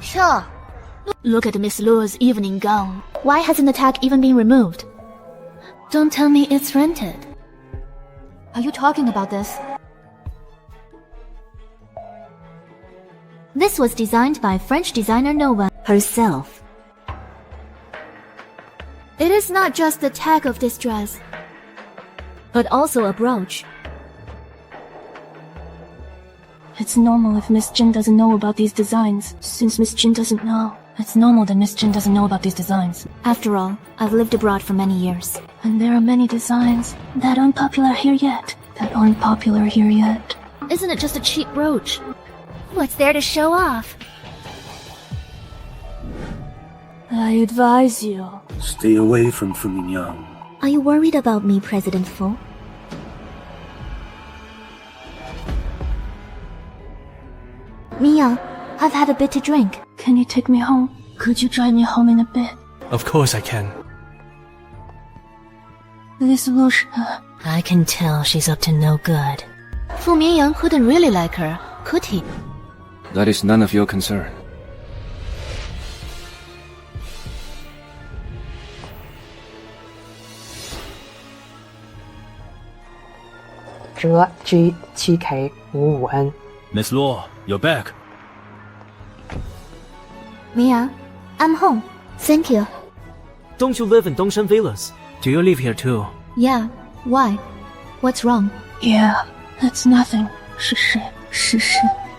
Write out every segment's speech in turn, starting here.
Sure. Look at Miss Luo's evening gown. Why hasn't the tag even been removed? Don't tell me it's rented. Are you talking about this? This was designed by French designer Nova herself. It is not just the tag of this dress, but also a brooch. It's normal if Miss Jin doesn't know about these designs. Since Miss Jin doesn't know, it's normal that Miss Jin doesn't know about these designs. After all, I've lived abroad for many years. And there are many designs that aren't popular here yet. Isn't it just a cheap brooch? What's there to show off? I advise you. Stay away from Fu Mingyang. Are you worried about me, President Fu? Mia, I've had a bit to drink. Can you take me home? Could you drive me home in a bit? Of course I can. This Luo Shi... I can tell she's up to no good. Fu Mingyang couldn't really like her, could he? That is none of your concern. Miss Luo, you're back. Mia, I'm home. Thank you. Don't you live in Dongshan Villas? Do you live here too? Yeah, why? What's wrong? Yeah, it's nothing. Shishi.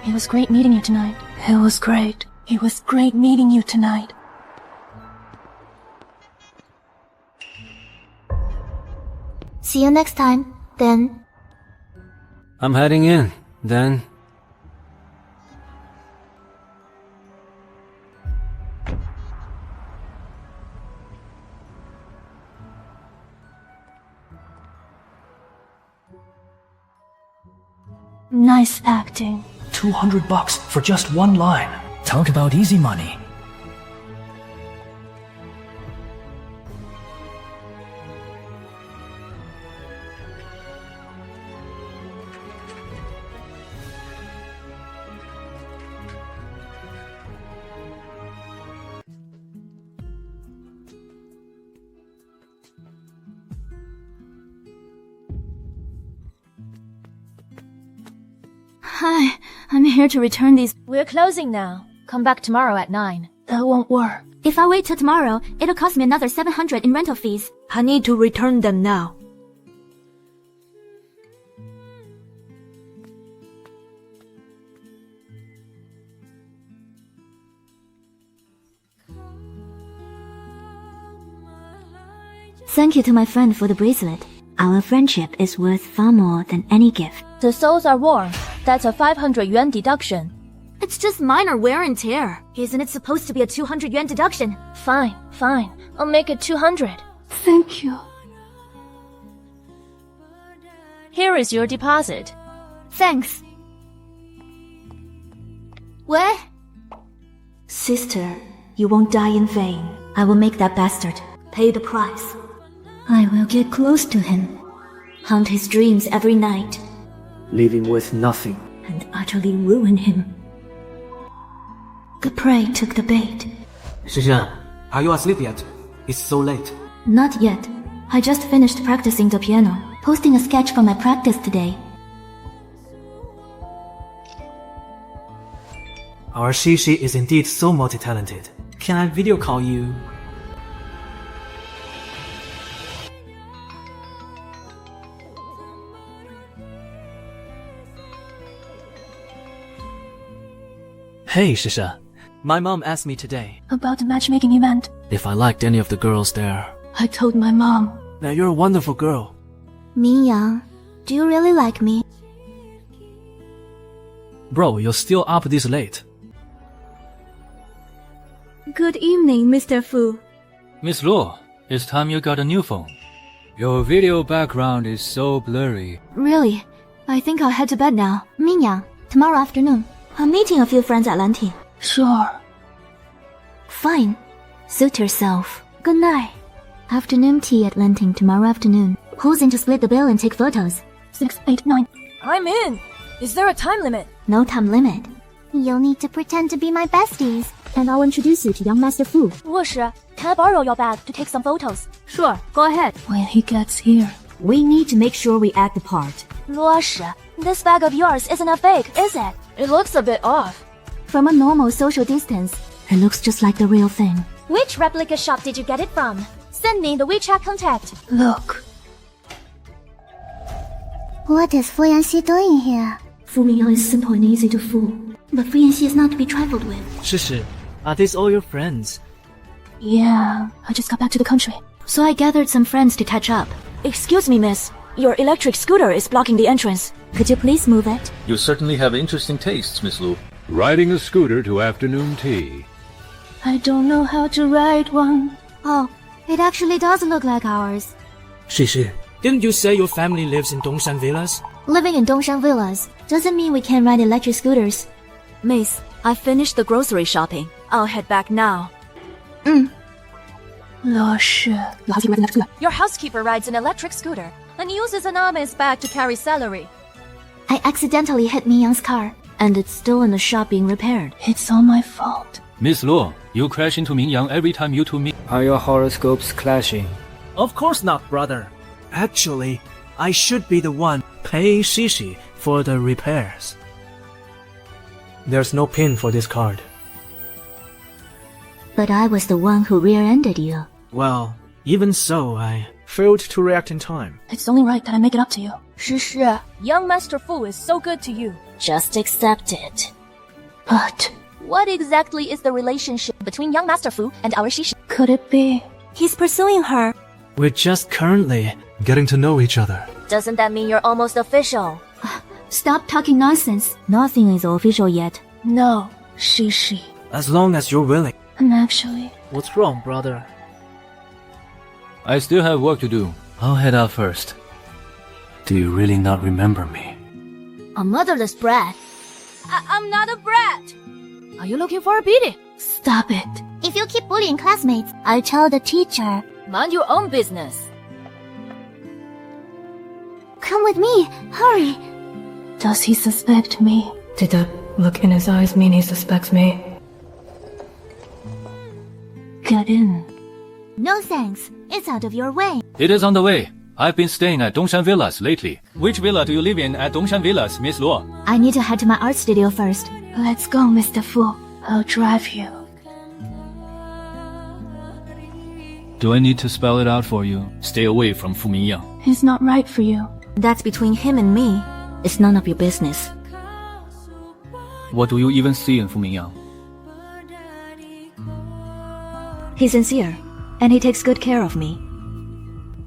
It was great meeting you tonight. It was great meeting you tonight. See you next time, then. I'm heading in, then. Nice acting. $200 for just one line. Talk about easy money. Hi, I'm here to return these. We're closing now. Come back tomorrow at 9. That won't work. If I wait till tomorrow, it'll cost me another 700 in rental fees. I need to return them now. Thank you to my friend for the bracelet. Our friendship is worth far more than any gift. The soles are worn. That's a 500 yuan deduction. It's just minor wear and tear. Isn't it supposed to be a 200 yuan deduction? Fine. I'll make it 200. Thank you. Here is your deposit. Thanks. What? Sister, you won't die in vain. I will make that bastard pay the price. I will get close to him, haunt his dreams every night, Leave him with nothing. and utterly ruin him. The prey took the bait. Shishan, are you asleep yet? It's so late. Not yet. I just finished practicing the piano, posting a sketch from my practice today. Our Shishi is indeed so multi-talented. Can I video call you? Hey, Shisha. My mom asked me today About the matchmaking event, if I liked any of the girls there. I told my mom. Now you're a wonderful girl. Mingyang, do you really like me? Bro, you're still up this late. Good evening, Mr. Fu. Miss Luo, it's time you got a new phone. Your video background is so blurry. Really? I think I'll head to bed now. Mingyang, tomorrow afternoon, I'm meeting a few friends at Lanti. Sure. Fine. Suit yourself. Good night. Afternoon tea at Lanting tomorrow afternoon. Who's in to split the bill and take photos? 6, 8, 9. I'm in. Is there a time limit? No time limit. You'll need to pretend to be my besties. And I'll introduce you to young Master Fu. Luo Shi, can I borrow your bag to take some photos? Sure, go ahead. When he gets here. We need to make sure we act the part. Luo Shi, this bag of yours isn't a fake, is it? It looks a bit off. From a normal social distance, it looks just like the real thing. Which replica shop did you get it from? Send me the WeChat contact. Look. What is Fu Yanxi doing here? Fu Mingyang is simple and easy to fool. But Fu Yanxi is not to be trifled with. Shi, are these all your friends? Yeah, I just got back to the country. So I gathered some friends to catch up. Excuse me, miss. Your electric scooter is blocking the entrance. Could you please move it? You certainly have interesting tastes, Miss Lu. Riding a scooter to afternoon tea. I don't know how to ride one. Oh, it actually does look like ours. Shi, didn't you say your family lives in Dongshan Villas? Living in Dongshan Villas doesn't mean we can't ride electric scooters. Miss, I finished the grocery shopping. I'll head back now. Luo Shi. Your housekeeper rides an electric scooter and uses an Ame's bag to carry celery. I accidentally hit Mingyang's car. And it's still in the shop being repaired. It's all my fault. Miss Luo, you crash into Mingyang every time you two meet. Are your horoscopes clashing? Of course not, brother. Actually, I should be the one paying Shi for the repairs. There's no pin for this card. But I was the one who rear-ended you. Well, even so, I failed to react in time. It's only right that I make it up to you. Shi, young Master Fu is so good to you. Just accept it. But what exactly is the relationship between young Master Fu and our Shi? Could it be? He's pursuing her. We're just currently getting to know each other. Doesn't that mean you're almost official? Stop talking nonsense. Nothing is official yet. No, Shi. As long as you're willing. And actually... What's wrong, brother? I still have work to do. I'll head out first. Do you really not remember me? A motherless brat. I'm not a brat. Are you looking for a beating? Stop it. If you keep bullying classmates, I'll tell the teacher. Mind your own business. Come with me, hurry. Does he suspect me? Did that look in his eyes mean he suspects me? Get in. No thanks, it's out of your way. It is on the way. I've been staying at Dongshan Villas lately. Which villa do you live in at Dongshan Villas, Miss Luo? I need to head to my art studio first. Let's go, Mr. Fu. I'll drive you. Do I need to spell it out for you? Stay away from Fu Mingyang. He's not right for you. That's between him and me. It's none of your business. What do you even see in Fu Mingyang? He's sincere, and he takes good care of me.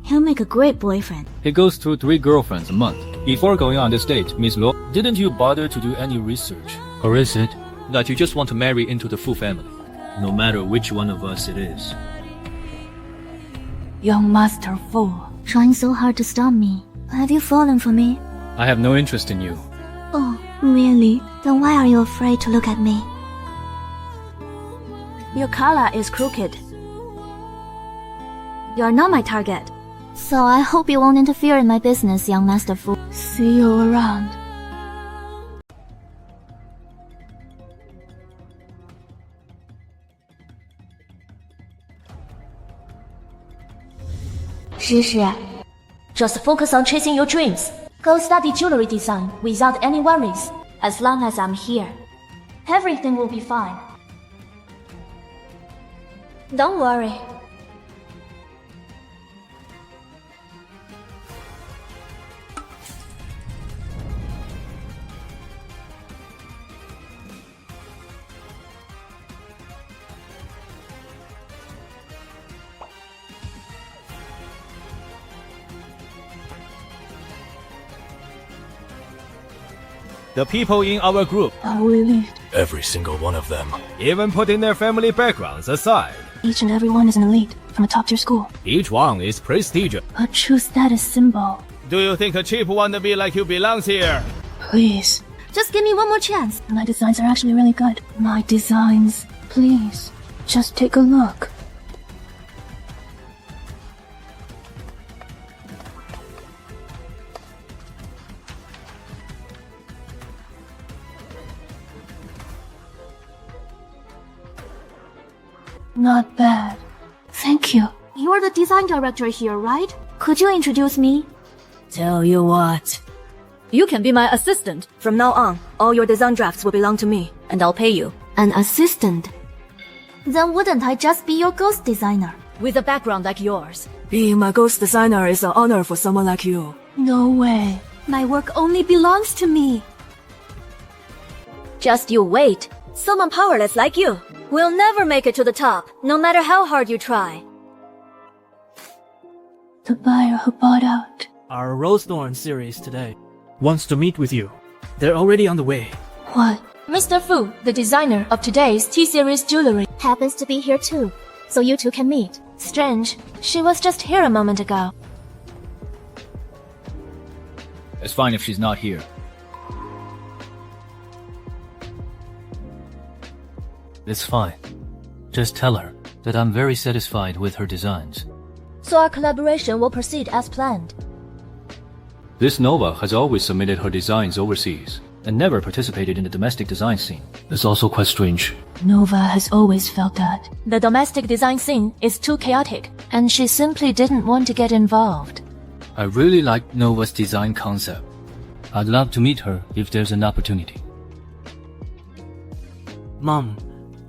He'll make a great boyfriend. He goes through 3 girlfriends a month. Before going on this date, Miss Luo, didn't you bother to do any research? Or is it that you just want to marry into the Fu family? No matter which one of us it is. Young Master Fu. Trying so hard to stop me. Have you fallen for me? I have no interest in you. Oh, really? Then why are you afraid to look at me? Your collar is crooked. You're not my target. So I hope you won't interfere in my business, young Master Fu. See you around. Shi, just focus on chasing your dreams. Go study jewelry design without any worries. As long as I'm here, everything will be fine. Don't worry. The people in our group are relieved. Every single one of them. Even putting their family backgrounds aside. Each and every one is an elite from a top-tier school. Each one is prestigious. A true status symbol. Do you think a cheap wannabe like you belongs here? Please. just give me one more chance. My designs are actually really good. My designs. Please, just take a look. Not bad. Thank you. You're the design director here, right? Could you introduce me? Tell you what. You can be my assistant. From now on, all your design drafts will belong to me, and I'll pay you. An assistant? Then wouldn't I just be your ghost designer? With a background like yours. Being my ghost designer is an honor for someone like you. No way. My work only belongs to me. Just you wait. Someone powerless like you will never make it to the top, no matter how hard you try. The buyer who bought out our Rose Thorn series today wants to meet with you. They're already on the way. What? Mr. Fu, the designer of today's T-Series jewelry, happens to be here too, so you two can meet. Strange. She was just here a moment ago. It's fine if she's not here. It's fine. Just tell her that I'm very satisfied with her designs. So our collaboration will proceed as planned. This Nova has always submitted her designs overseas and never participated in the domestic design scene. It's also quite strange. Nova has always felt that. The domestic design scene is too chaotic, and she simply didn't want to get involved. I really like Nova's design concept. I'd love to meet her if there's an opportunity. Mom,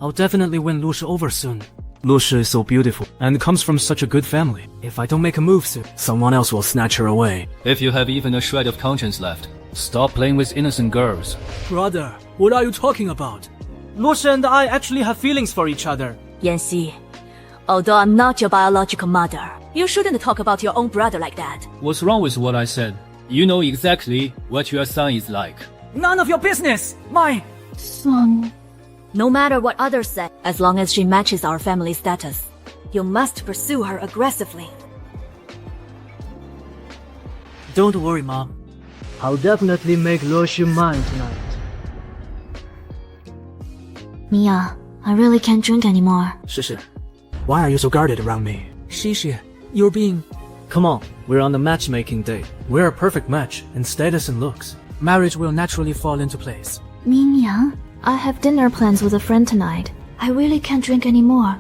I'll definitely win Luo Shi over soon. Luo Shi is so beautiful and comes from such a good family. If I don't make a move soon, someone else will snatch her away. If you have even a shred of conscience left, stop playing with innocent girls. Brother, what are you talking about? Luo Shi and I actually have feelings for each other. Yanxi, although I'm not your biological mother, you shouldn't talk about your own brother like that. What's wrong with what I said? You know exactly what your son is like. None of your business! My son. No matter what others say, as long as she matches our family status, you must pursue her aggressively. Don't worry, Mom. I'll definitely make Luo Shi mine tonight. Mia, I really can't drink anymore. Shishi, why are you so guarded around me? Shishi, you're being... Come on, we're on the matchmaking day. We're a perfect match in status and looks. Marriage will naturally fall into place. Mingyang, I have dinner plans with a friend tonight. I really can't drink anymore.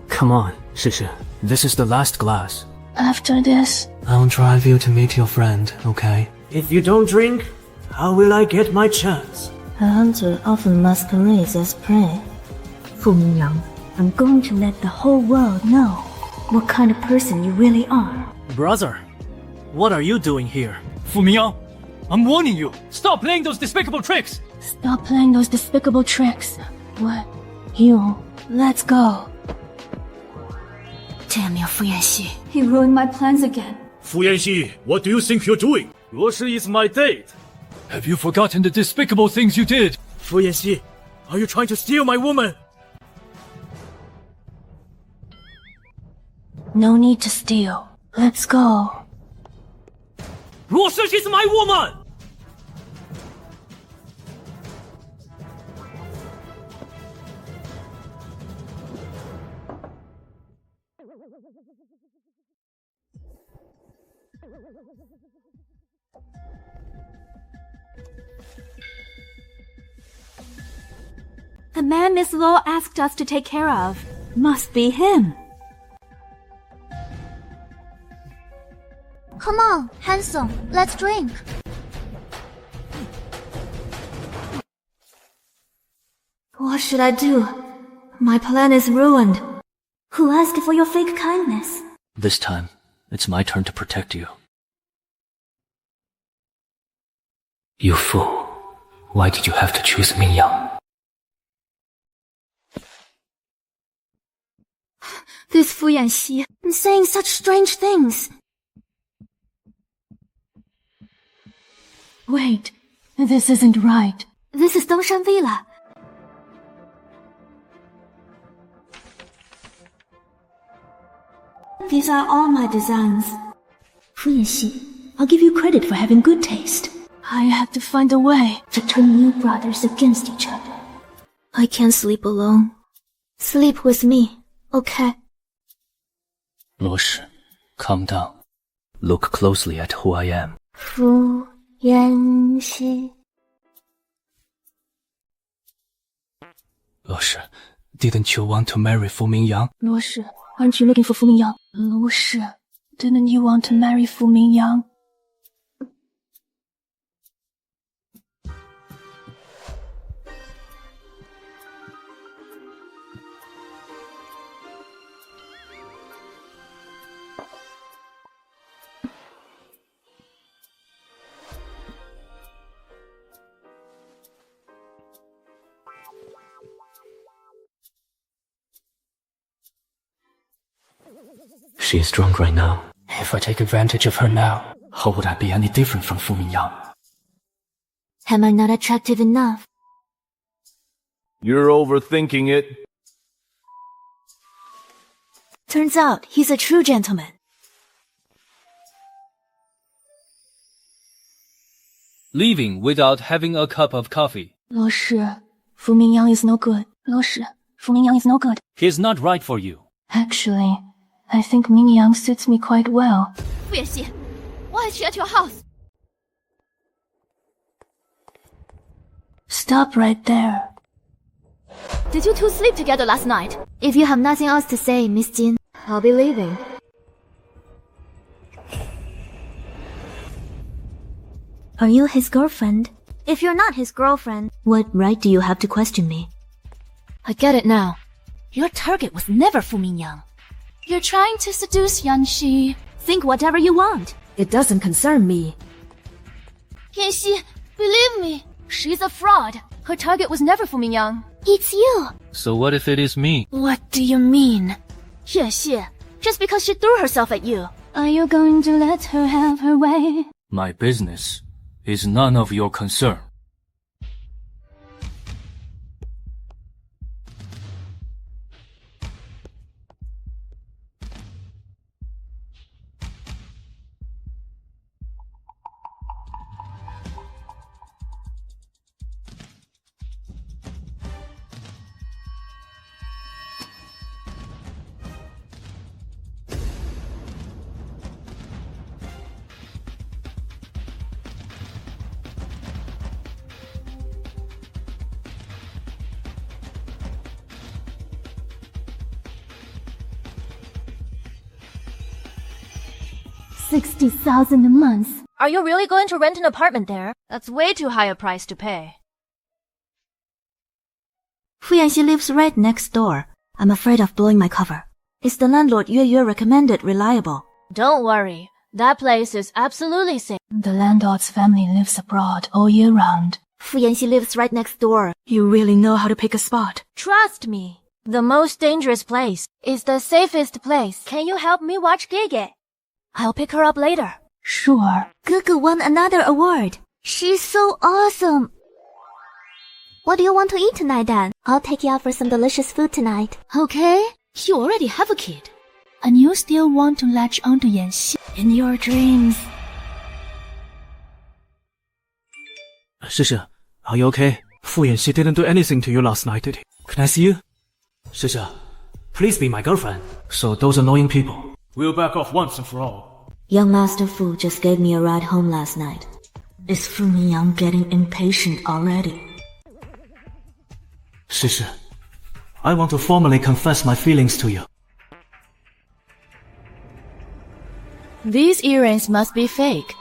Come on, Shishi. This is the last glass. After this, I'll drive you to meet your friend, okay? If you don't drink, how will I get my chance? A hunter often masquerades as prey. Fu Mingyang, I'm going to let the whole world know what kind of person you really are. Brother, what are you doing here? Fu Mingyang, I'm warning you. Stop playing those despicable tricks. Stop playing those despicable tricks. What? You. Let's go. Damn you, Fu Yanxi. He ruined my plans again. Fu Yanxi, what do you think you're doing? Luo Shi is my date. Have you forgotten the despicable things you did? Fu Yanxi, are you trying to steal my woman? No need to steal. Let's go. Luo Shi is my woman! The man Miss Luo asked us to take care of must be him. Come on, handsome. Let's drink. What should I do? My plan is ruined. Who asked for your fake kindness? This time, it's my turn to protect you. You fool. Why did you have to choose Mingyang? This Fu Yanxi is saying such strange things. Wait, this isn't right. This is Dongshan Villa. These are all my designs. Fu Yanxi, I'll give you credit for having good taste. I have to find a way to turn you brothers against each other. I can't sleep alone. Sleep with me, okay? Luo Shi, calm down. Look closely at who I am. Fu Yanxi. Luo Shi, Didn't you want to marry Fu Mingyang? Luo Shi, aren't you looking for Fu Mingyang? Luo Shi, didn't you want to marry Fu Mingyang? She is drunk right now. If I take advantage of her now, how would I be any different from Fu Mingyang? Am I not attractive enough? You're overthinking it. Turns out he's a true gentleman. Leaving without having a cup of coffee. Luo Shi, Fu Mingyang is no good. Luo Shi, Fu Mingyang is no good. He's not right for you. Actually, I think Mingyang suits me quite well. Fu Yanxi, why is she at your house? Stop right there. Did you two sleep together last night? If you have nothing else to say, Miss Jin, I'll be leaving. Are you his girlfriend? If you're not his girlfriend, what right do you have to question me? I get it now. Your target was never Fu Mingyang. You're trying to seduce Yanxi. Think whatever you want. It doesn't concern me. Yanxi, believe me, she's a fraud. Her target was never Fu Mingyang. It's you. So what if it is me? What do you mean? Yanxi, just because she threw herself at you. Are you going to let her have her way? My business is none of your concern. $60,000 a month. Are you really going to rent an apartment there? That's way too high a price to pay. Fu Yanxi lives right next door. I'm afraid of blowing my cover. Is the landlord Yue Yue recommended reliable? Don't worry. That place is absolutely safe. The landlord's family lives abroad all year round. Fu Yanxi lives right next door. You really know how to pick a spot. Trust me. The most dangerous place is the safest place. Can you help me watch Gege? I'll pick her up later. Sure. Gege won another award. She's so awesome. What do you want to eat tonight then? I'll take you out for some delicious food tonight. Okay? You already have a kid. And you still want to latch onto Yanxi in your dreams. Shisha, are you okay? Fu Yanxi didn't do anything to you last night, did he? Can I see you? Shisha, please be my girlfriend. So those annoying people. We'll back off once and for all. Young Master Fu just gave me a ride home last night. Is Fu Mingyang getting impatient already? Shisha, I want to formally confess my feelings to you. These earrings must be fake.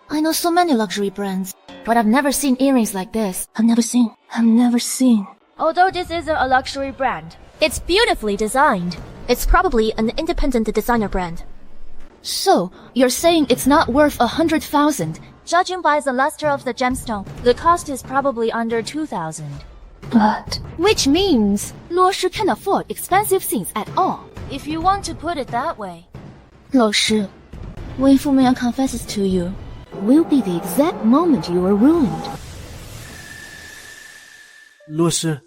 I know so many luxury brands, but I've never seen earrings like this. I've never seen. Although this isn't a luxury brand, it's beautifully designed. It's probably an independent designer brand. So, you're saying it's not worth 100,000? Judging by the luster of the gemstone, the cost is probably under 2,000. But... Which means Luo Shi can't afford expensive things at all. If you want to put it that way. Luo Shi, when Fu Mingyang confesses to you, will be the exact moment you are ruined. Luo Shi,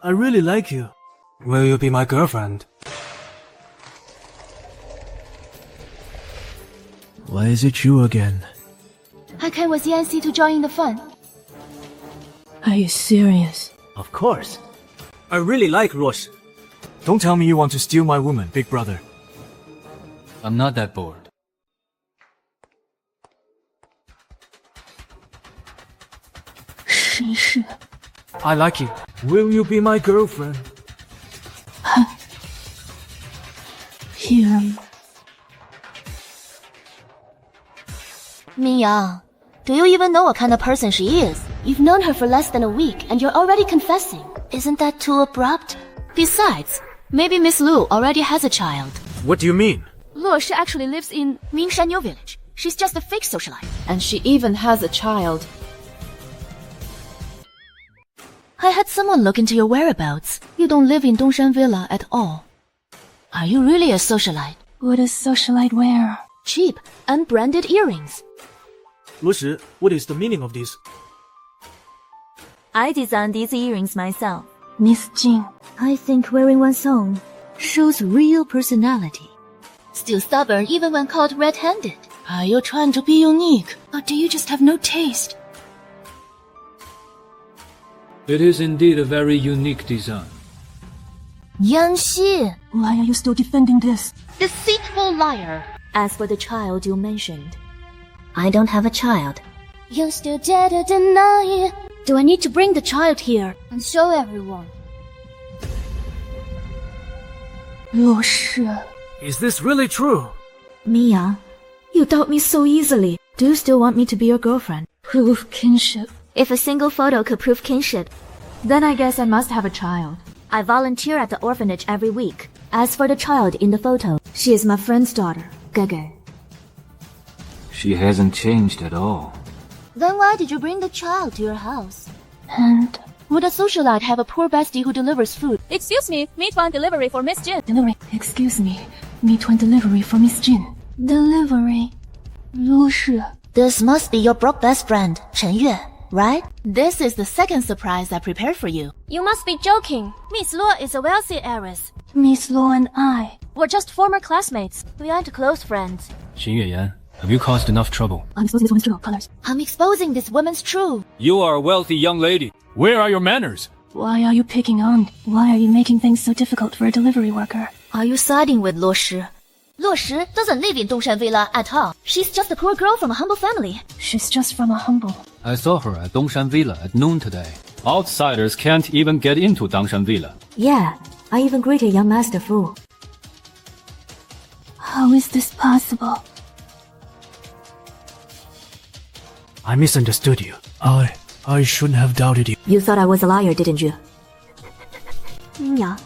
I really like you. Will you be my girlfriend? Why is it you again? I came with Yanxi to join in the fun. Are you serious? Of course. I really like Luo Shi. Don't tell me you want to steal my woman, big brother. I'm not that bored. Shi. I like you. Will you be my girlfriend? Here. Mingyang, do you even know what kind of person she is? You've known her for less than a week and you're already confessing. Isn't that too abrupt? Besides, maybe Miss Lu already has a child. What do you mean? Luo Shi actually lives in Mingshanyu village. She's just a fake socialite. And she even has a child. I had someone look into your whereabouts. You don't live in Dongshan Villa at all. Are you really a socialite? What does socialite wear? Cheap, unbranded earrings. Luo Shi, what is the meaning of this? I designed these earrings myself. Miss Jin. I think wearing one's own shows real personality. Still stubborn even when caught red-handed. Are you trying to be unique? Or do you just have no taste? It is indeed a very unique design. Yang Xi, Why are you still defending this? deceitful liar. As for the child you mentioned, I don't have a child. You still dare to deny Do I need to bring the child here? and show everyone. Luo Shi. Is this really true? Mia, you doubt me so easily. Do you still want me to be your girlfriend? Prove kinship. If a single photo could prove kinship, Then I guess I must have a child. I volunteer at the orphanage every week. As for the child in the photo, she is my friend's daughter, Gege. She hasn't changed at all. Then why did you bring the child to your house? And Would a socialite have a poor bestie who delivers food? Excuse me, meatball delivery for Miss Jin. delivery. Excuse me. Meatwan delivery for Miss Jin. Delivery. Luo Shi. This must be your broke best friend, Chen Yue, right? This is the second surprise I prepared for you. You must be joking. Miss Luo is a wealthy heiress. Miss Luo and I. We're just former classmates. We aren't close friends. Xin Yueyan, have you caused enough trouble? I'm exposing this woman's true colors. I'm exposing this woman's true. You are a wealthy young lady. Where are your manners? Why are you picking on? Why are you making things so difficult for a delivery worker? Are you siding with Luo Shi? Luo Shi doesn't live in Dongshan Villa at all. She's just a poor girl from a humble family. She's just from a humble. I saw her at Dongshan Villa at noon today. Outsiders can't even get into Dongshan Villa. Yeah, I even greeted young Master Fu. How is this possible? I misunderstood you. I shouldn't have doubted you. You thought I was a liar, didn't you? Yeah,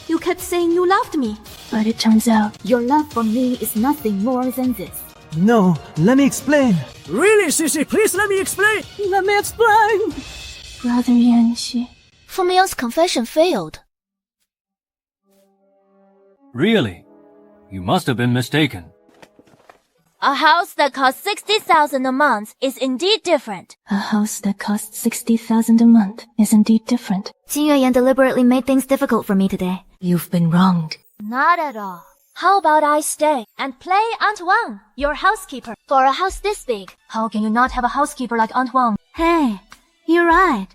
you kept saying you loved me. But it turns out Your love for me is nothing more than this. No, let me explain. Really, Sissy, please let me explain. Let me explain. Brother Yanxi. Fu Mingyang's confession failed. Really? You must have been mistaken. A house that costs 60,000 a month is indeed different. A house that costs 60,000 a month is indeed different. Jin Yueyan deliberately made things difficult for me today. You've been wronged. Not at all. How about I stay and play Aunt Wang, your housekeeper, for a house this big? How can you not have a housekeeper like Aunt Wang? Hey, you're right.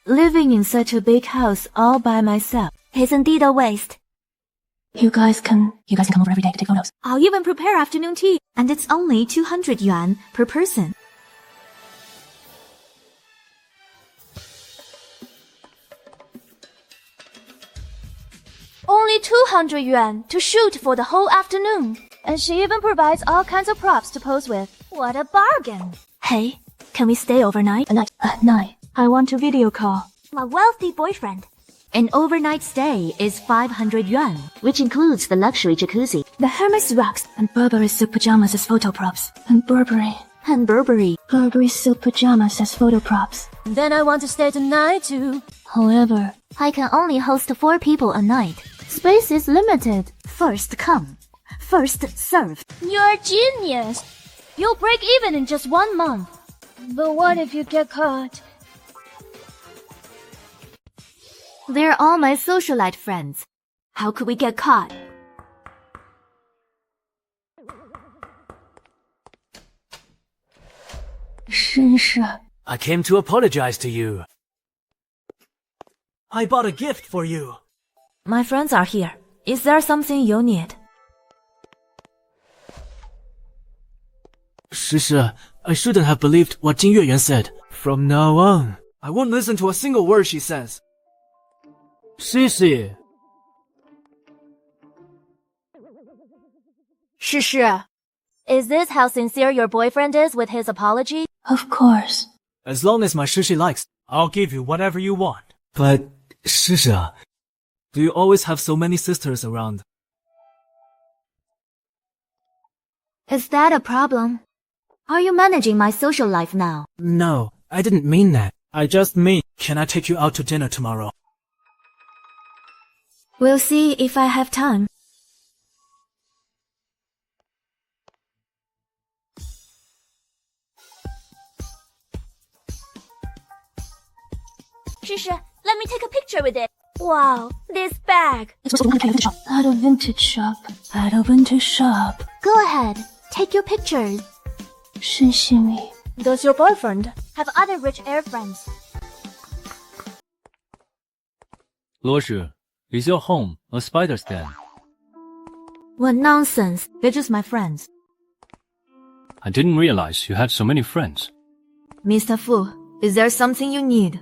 Living in such a big house all by myself is indeed a waste. You guys can come over every day to take photos. I'll even prepare afternoon tea, and it's only 200 yuan per person. Only 200 yuan to shoot for the whole afternoon. And she even provides all kinds of props to pose with. What a bargain. Hey, can we stay overnight? At night. I want to video call. My wealthy boyfriend. An overnight stay is 500 yuan, which includes the luxury jacuzzi, the Hermes rugs, And Burberry silk pajamas as photo props. And Burberry. Burberry silk pajamas as photo props. Then I want to stay tonight too. However, I can only host 4 people a night. Space is limited. First come, first served. You're a genius. You'll break even in just 1 month. But what if you get caught? They're all my socialite friends. How could we get caught? Shinsha. I came to apologize to you. I bought a gift for you. My friends are here. Is there something you need? Shisha, I shouldn't have believed what Jin Yueyan said. From now on, I won't listen to a single word she says. Sissy. Shi, is this how sincere your boyfriend is with his apology? Of course. As long as my Shishi likes, I'll give you whatever you want. But, Shishi, do you always have so many sisters around? Is that a problem? Are you managing my social life now? No, I didn't mean that. I just mean, can I take you out to dinner tomorrow? We'll see if I have time. Shi, let me take a picture with it. Wow, this bag. At a vintage shop. At a vintage shop. Go ahead, take your pictures. Shishimi. Does your boyfriend have other rich air friends? Luo Shi, is your home a spider's den? What nonsense. They're just my friends. I didn't realize you had so many friends. Mr. Fu, is there something you need?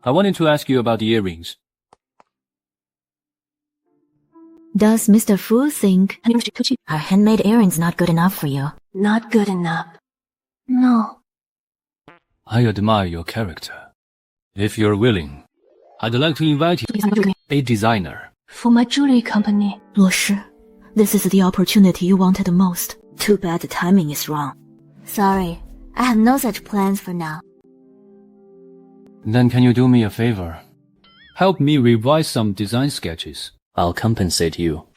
I wanted to ask you about the earrings. Does Mr. Fu think our handmade earrings not good enough for you? Not good enough. No. I admire your character. If you're willing, I'd like to invite you, a designer. For my jewelry company. Luo Shi, this is the opportunity you wanted the most. Too bad the timing is wrong. Sorry, I have no such plans for now. Then can you do me a favor? Help me revise some design sketches. I'll compensate you.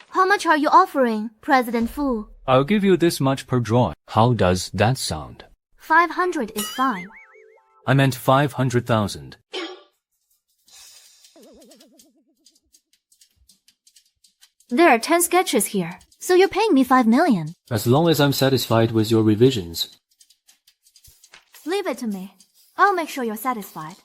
How much are you offering, President Fu? I'll give you this much per drawing. How does that sound? 500 is fine. I meant 500,000. There are 10 sketches here, so you're paying me 5 million. As long as I'm satisfied with your revisions. Leave it to me. I'll make sure you're satisfied.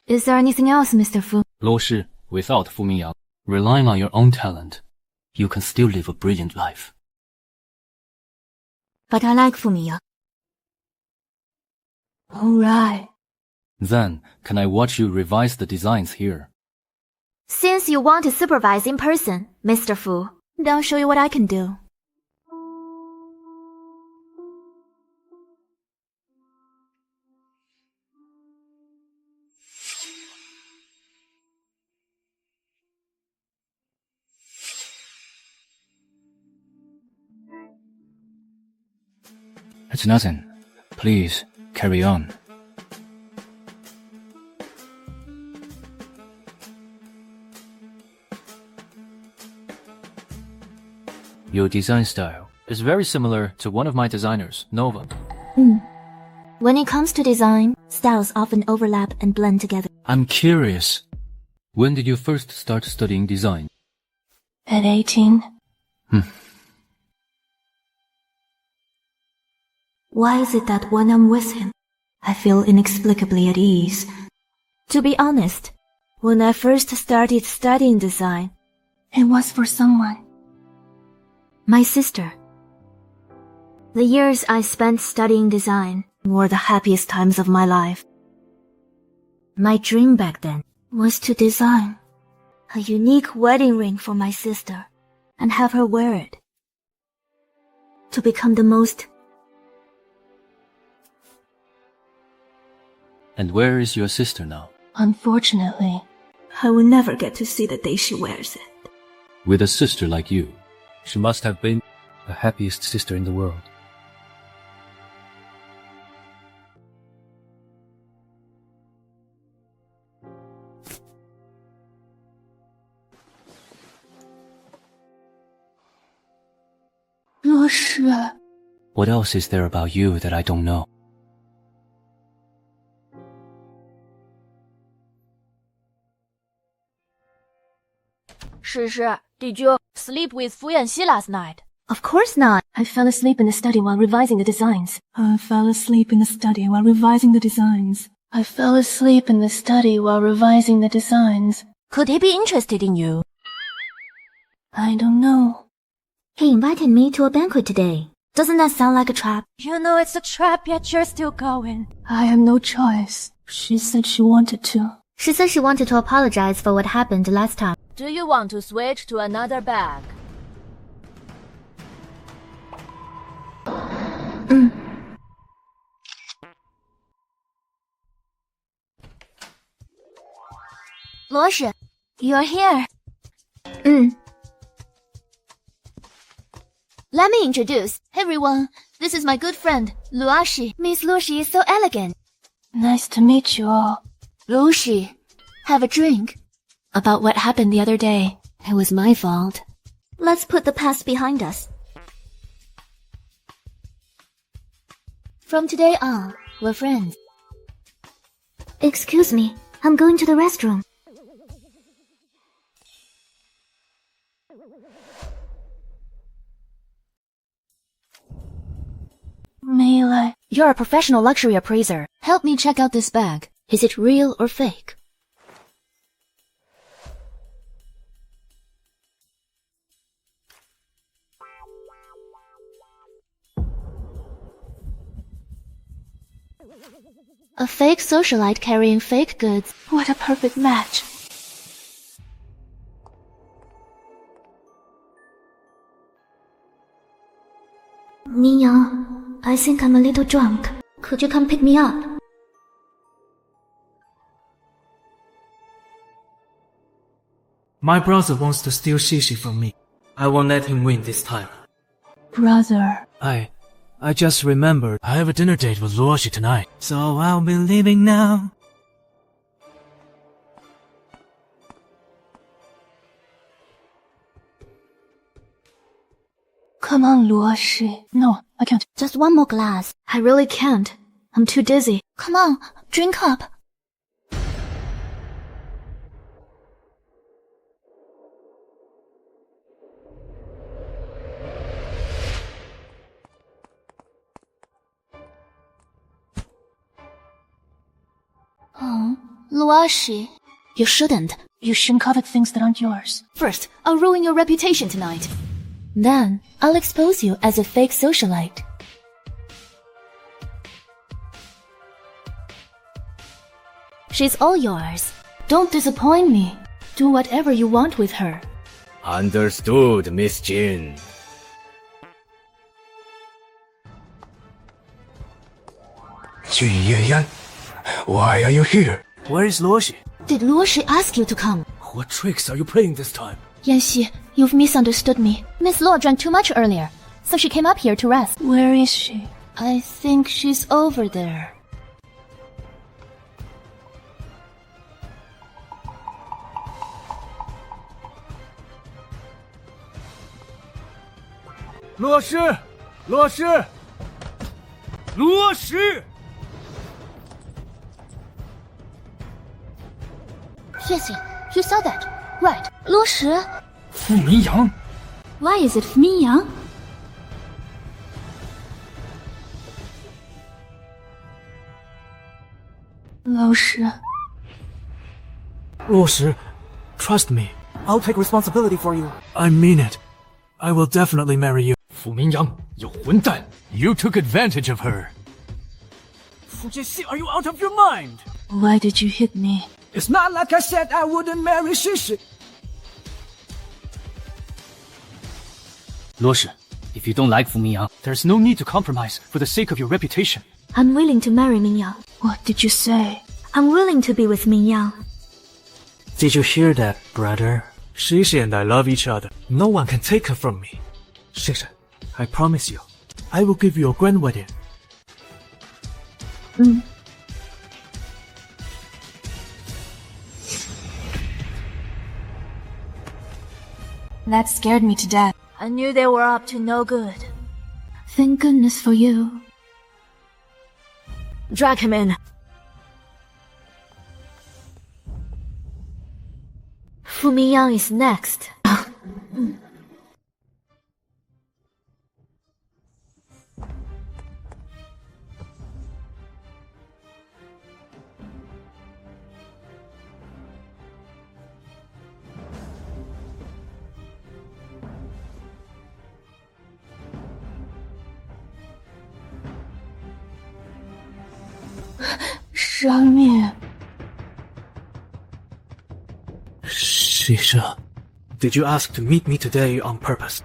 Is there anything else, Mr. Fu? Luo Shi, without Fu Mingyang, relying on your own talent, you can still live a brilliant life. But I like Fu Mingyang. Alright. Then, can I watch you revise the designs here? Since you want to supervise in person, Mr. Fu, then I'll show you what I can do. It's nothing. Please, carry on. Your design style is very similar to one of my designers, Nova. When it comes to design, styles often overlap and blend together. I'm curious. When did you first start studying design? At 18. Why is it that when I'm with him, I feel inexplicably at ease? To be honest, when I first started studying design, it was for someone. My sister. The years I spent studying design were the happiest times of my life. My dream back then was to design a unique wedding ring for my sister and have her wear it. To become the most. And where is your sister now? Unfortunately, I will never get to see the day she wears it. With a sister like you, she must have been the happiest sister in the world. Luo Shi. What else is there about you that I don't know? Shi, did you sleep with Fu Yanxi last night? Of course not. I fell asleep in the study while revising the designs. I fell asleep in the study while revising the designs. I fell asleep in the study while revising the designs. Could he be interested in you? I don't know. He invited me to a banquet today. Doesn't that sound like a trap? You know it's a trap, yet you're still going. I have no choice. She said she wanted to. She said she wanted to apologize for what happened last time. Do you want to switch to another bag? Luo Shi, you're here. Let me introduce everyone. This is my good friend, Luo Shi. Miss Luo Shi is so elegant. Nice to meet you all. Luo Shi, have a drink. About what happened the other day. It was my fault. Let's put the past behind us. From today on, we're friends. Excuse me, I'm going to the restroom. Melee. You're a professional luxury appraiser. Help me check out this bag. Is it real or fake? A fake socialite carrying fake goods. What a perfect match. Mingyang, I think I'm a little drunk. Could you come pick me up? My brother wants to steal Shishi from me. I won't let him win this time. Brother. I just remembered I have a dinner date with Luo Shi tonight, so I'll be leaving now. Come on, Luo Shi. No, I can't. Just one more glass. I really can't. I'm too dizzy. Come on, drink up. Oh, Luo Shi. You shouldn't. You shouldn't covet things that aren't yours. First, I'll ruin your reputation tonight. Then, I'll expose you as a fake socialite. She's all yours. Don't disappoint me. Do whatever you want with her. Understood, Miss Jin. Yuyan, why are you here? Where is Luo Shi? Did Luo Shi ask you to come? What tricks are you playing this time? Yanxi, you've misunderstood me. Miss Luo drank too much earlier, so she came up here to rest. Where is she? I think she's over there. Luo Shi! Luo Shi! Luo Shi! Yes, you saw that. Right. Luo Shi. Fu Mingyang. Why is it Fu Mingyang? Luo Shi. Luo Shi, trust me. I'll take responsibility for you. I mean it. I will definitely marry you. Fu Mingyang, 有混蛋! You took advantage of her. Fu Jiexi, are you out of your mind? Why did you hit me? It's not like I said I wouldn't marry Shishi. Luo Shi, if you don't like Fu Mingyang, there's no need to compromise for the sake of your reputation. I'm willing to marry Mingyang. What did you say? I'm willing to be with Mingyang. Did you hear that, brother? Shishi and I love each other. No one can take her from me. Shishi, I promise you, I will give you a grand wedding. That scared me to death. I knew they were up to no good. Thank goodness for you. Drag him in. Fu Mingyang is next. Shisha, did you ask to meet me today on purpose?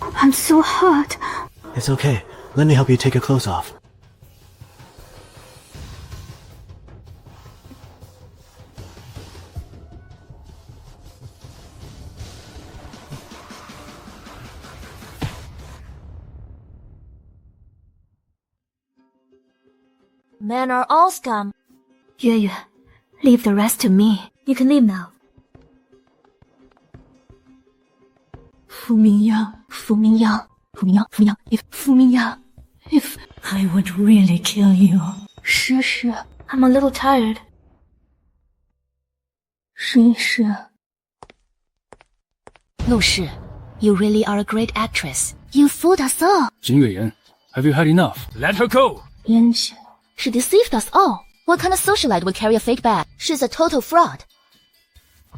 I'm so hot. It's okay. Let me help you take your clothes off. Men are all scum. Yue Yue, leave the rest to me. You can leave now. Fu Mingyang, Fu Mingyang, Fu Mingyang, Fu Mingyang, Fu Mingyang, if I would really kill you. Shi, I'm a little tired. Shi. Luo Shi, you really are a great actress. You fooled us all. Jin Yueyan, have you had enough? Let her go! Yanxi. She deceived us all. What kind of socialite would carry a fake bag? She's a total fraud.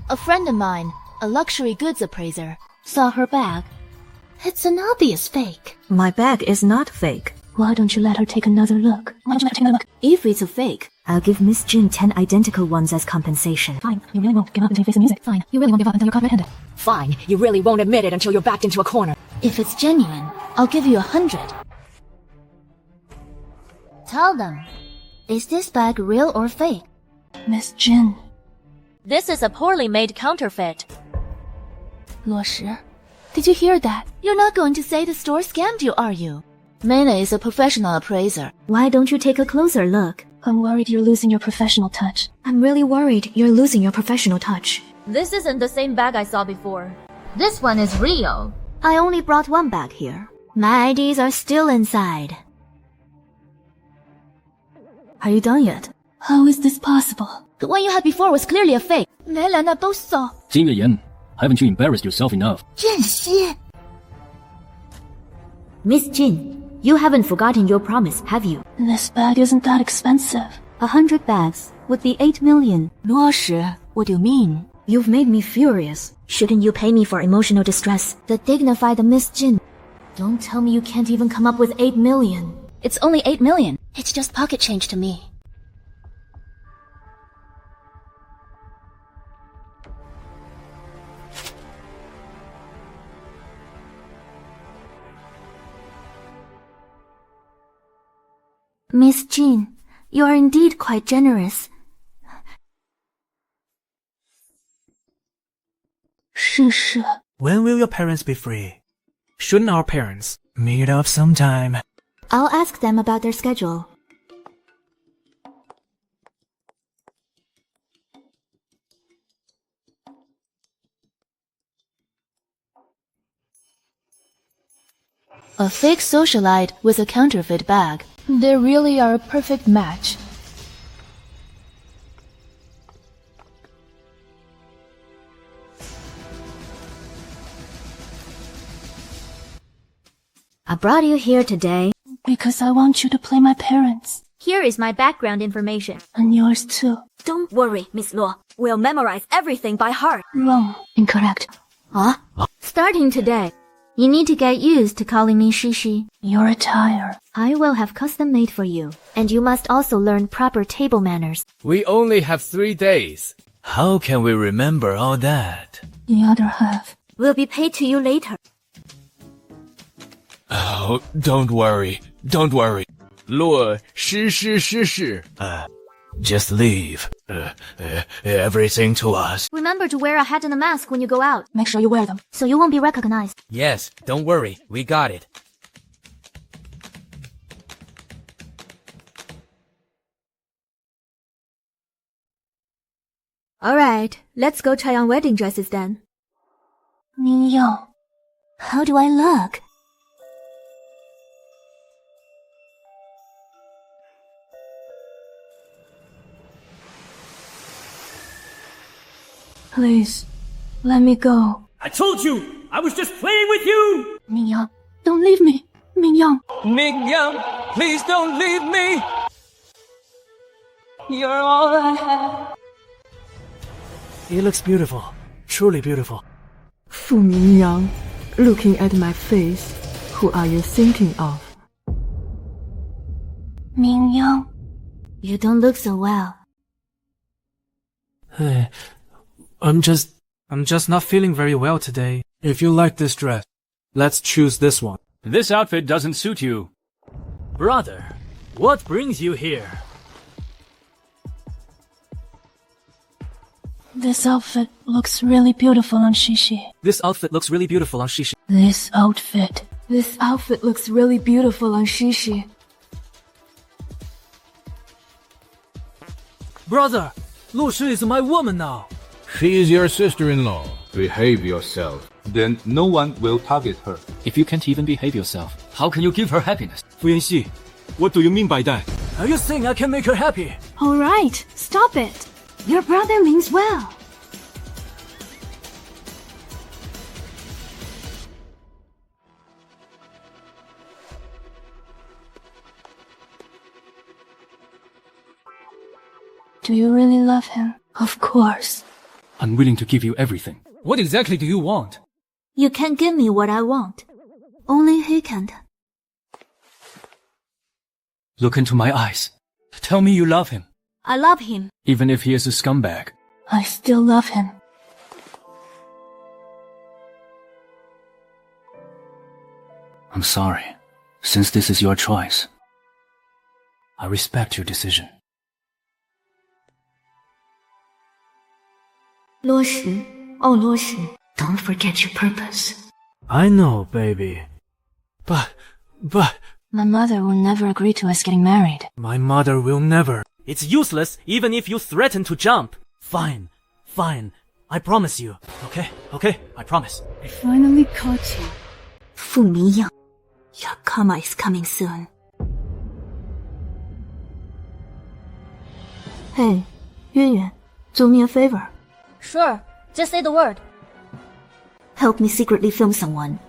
A friend of mine, a luxury goods appraiser, saw her bag. It's an obvious fake. My bag is not fake. Why don't you let her take another look? If it's a fake, I'll give Miss Jin 10 identical ones as compensation. Fine, you really won't give up until you face the music. Fine, you really won't give up until you're caught red-handed. Fine, you really won't admit it until you're backed into a corner. If it's genuine, I'll give you 100. Tell them, is this bag real or fake? Miss Jin. This is a poorly made counterfeit. Luo Shi, did you hear that? You're not going to say the store scammed you, are you? Mena is a professional appraiser. Why don't you take a closer look? I'm worried you're losing your professional touch. I'm really worried you're losing your professional touch. This isn't the same bag I saw before. This one is real. I only brought one bag here. My IDs are still inside. Are you done yet? How is this possible? The one you had before was clearly a fake. 没人都saw. Jin Yueyan, haven't you embarrassed yourself enough? 真是. Miss Jin, you haven't forgotten your promise, have you? This bag isn't that expensive. 100 bags would be 8 million. Luo Shi, what do you mean? You've made me furious. Shouldn't you pay me for emotional distress? The dignified Miss Jin. Don't tell me you can't even come up with 8 million. It's only 8 million. It's just pocket change to me. Miss Jin, you are indeed quite generous. Shi. When will your parents be free? Shouldn't our parents meet up sometime? I'll ask them about their schedule. A fake socialite with a counterfeit bag. They really are a perfect match. I brought you here today because I want you to play my parents. Here is my background information. And yours too. Don't worry, Miss Luo. We'll memorize everything by heart. Wrong. Incorrect. Huh? Starting today, you need to get used to calling me Shi. You're a tire. I will have custom made for you. And you must also learn proper table manners. We only have 3 days. How can we remember all that? The other half will be paid to you later. Oh, don't worry. Don't worry. Luo Shi. Just leave. Everything to us. Remember to wear a hat and a mask when you go out. Make sure you wear them, so you won't be recognized. Yes, don't worry. We got it. Alright, let's go try on wedding dresses then. Mingyang. How do I look? Please, let me go. I told you! I was just playing with you! Mingyang, don't leave me. Mingyang. Mingyang, please don't leave me! You're all I have. It looks beautiful. Truly beautiful. Fu Mingyang, looking at my face, who are you thinking of? Mingyang. You don't look so well. Hey, I'm just not feeling very well today. If you like this dress, let's choose this one. This outfit doesn't suit you. Brother, what brings you here? This outfit looks really beautiful on Shishi. This outfit looks really beautiful on Shishi. This outfit. This outfit looks really beautiful on Shishi. Brother, Luo Shi is my woman now. She is your sister-in-law. Behave yourself. Then no one will target her. If you can't even behave yourself, how can you give her happiness? Fu Yanxi, what do you mean by that? Are you saying I can make her happy? Alright, stop it. Your brother means well. Do you really love him? Of course. I'm willing to give you everything. What exactly do you want? You can't give me what I want. Only he can. Look into my eyes. Tell me you love him. I love him. Even if he is a scumbag. I still love him. I'm sorry. Since this is your choice, I respect your decision. Luo Shi, oh Luo Shi, don't forget your purpose. I know, baby. But... My mother will never agree to us getting married. My mother will never. It's useless even if you threaten to jump. Fine. I promise you. Okay, I promise. I finally caught you. Fu Mingyang, your karma is coming soon. Hey, Yuan Yuan, do me a favor. Sure, just say the word. Help me secretly film someone.